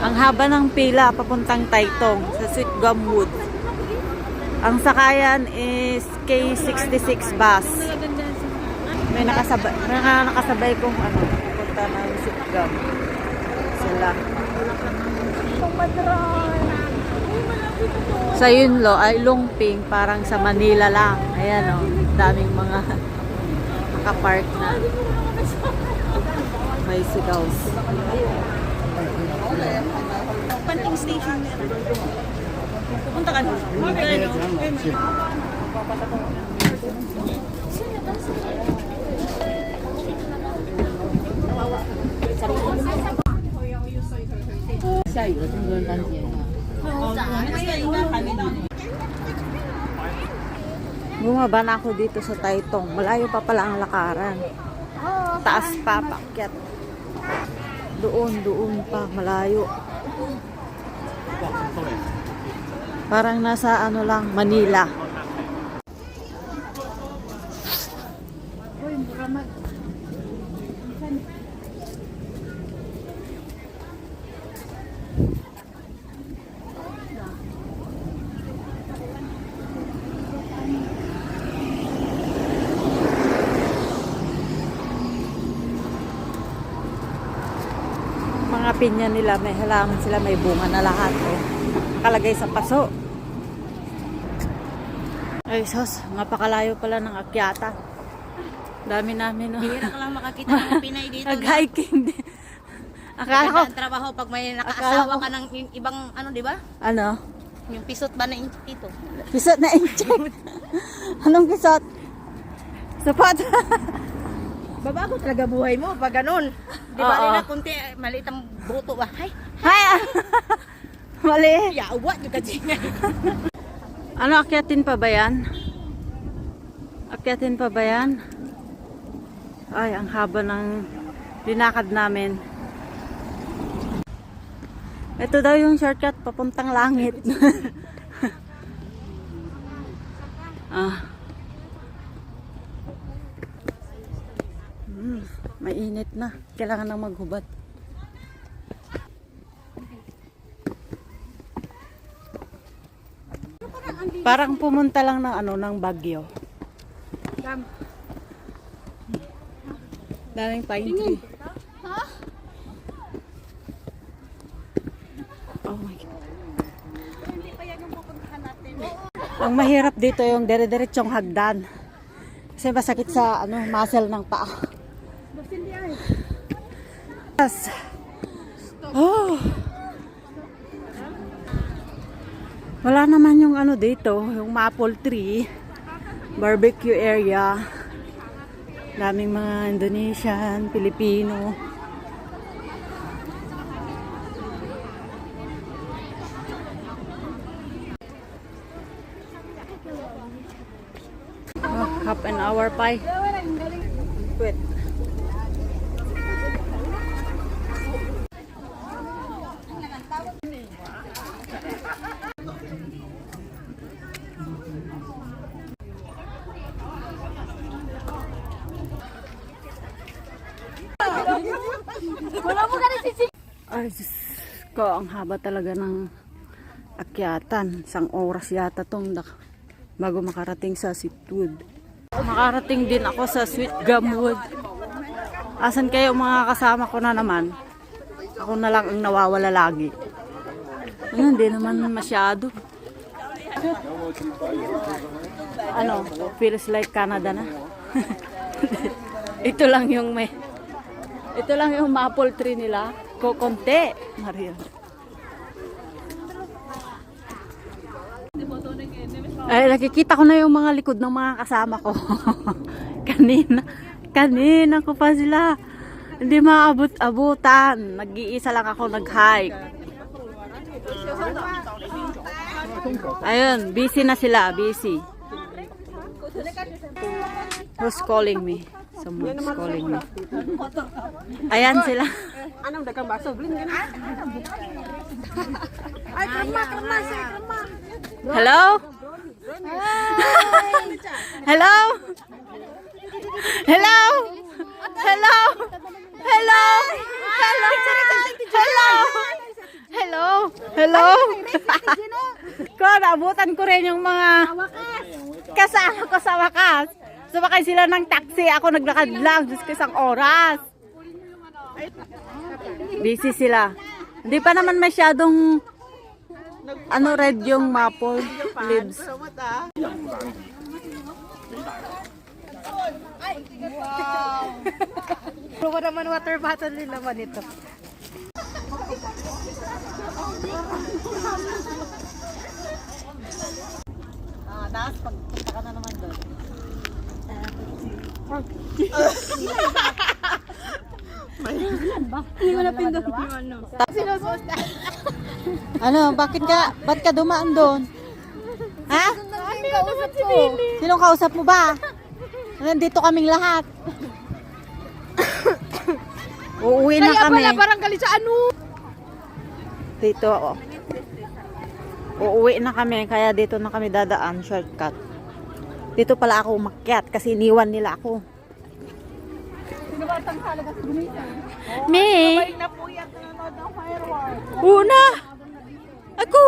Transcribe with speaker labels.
Speaker 1: Ang haba ng pila papuntang Taytong sa Sweet Gum Wood. Ang sakayan is K66 bus. May nakasabay kong punta ng Sweet Gum. Sila. Sa Yunlo ay Lungping, parang sa Manila lang. Ayan o, daming mga nakapark na bicycles.
Speaker 2: Panting station meron. Pupunta ka na.
Speaker 1: Bumaba na ako dito sa Taytong. Malayo pa pala ang lakaran. Taas pa, paakyat. Doon pa, malayo. Parang nasa lang, Manila. Mga pinya nila, may halaman sila, may bunga na lahat. Nakalagay sa paso. Ay sus, mapakalayo pala ng akyata. Dami namin.
Speaker 2: Bihira ka lang makakita ng Pinay dito.
Speaker 1: Nag-hiking din. Akala ko.
Speaker 2: Maganda ang trabaho pag may nakaasawa ka ng ibang di ba?
Speaker 1: Ano?
Speaker 2: Yung pisot ba na dito?
Speaker 1: Pisot na incheck. Anong pisot? Sapat.
Speaker 2: Babago talaga buhay mo pag ganun. Di ba rin na kunti, maliit ang buto ba? Hay!
Speaker 1: Mali.
Speaker 2: Yawa yung kajingay.
Speaker 1: Ano, akyatin pa ba yan? Akyatin pa ba yan? Ay, ang haba ng linakad namin. Ito daw yung shortcut papuntang langit. Mainit na. Kailangan nang maghubad. Parang pumunta lang ng ng Baguio. Daming pine tree. Oh my God. Ang mahirap dito yung dire-diretsong hagdan. Kasi masakit sa muscle ng paa. Oh. Wala naman yung dito, yung maple tree, barbecue area. Daming mga Indonesian, Pilipino. Half an hour pa. Wait.
Speaker 2: Wala mo ka rin sisig.
Speaker 1: Ay, Diyos ko, ang haba talaga ng akyatan. Isang oras yata tong bago makarating sa Sweetwood. Makarating din ako sa Sweet Gum Wood. Asan kayo mga kasama ko na naman? Ako na lang ang nawawala lagi. Hindi naman masyado. Feels like Canada na. Ito lang yung maple tree nila. Konti. Maria. Ay, nakikita ko na yung mga likod ng mga kasama ko. Kanina ko pa sila. Hindi maabot-abutan. Nag-iisa lang ako nag-hike. Ayun, busy na sila. Busy. Who's calling me? Someone's calling me. Ayan sila.
Speaker 2: Anong dagang baso? Blin ka na. Ay, krema.
Speaker 1: Hello? Hello? Hello? Hello? Hello? Hello? Hello? Hello? Ko, naabutan ko rin yung mga kasama ko sa wakas. Sumakay sila ng taxi. Ako naglakad lang. Diyos ko, isang oras. Busy sila. Hindi pa naman masyadong red yung maple leaves.
Speaker 2: Wow. naman water bottle din naman ito.
Speaker 1: Tapos pagpunta ka na naman doon.
Speaker 2: Hindi mo napindot yung ano.
Speaker 1: Ano, ba't ka dumaan doon? Ha?
Speaker 2: Kausap ko.
Speaker 1: Sinong kausap mo ba? Nandito kaming lahat. Uuwi na kami.
Speaker 2: Kaya pala parang galit sa ano.
Speaker 1: Dito ako. Uuwi na kami, kaya dito na kami dadaan, shortcut. Dito pala ako umakyat kasi iniwan nila ako.
Speaker 2: Sinubatang halaga sa gumita.
Speaker 1: May!
Speaker 2: Napuyat na nanood ng fireworks.
Speaker 1: Una! Ako!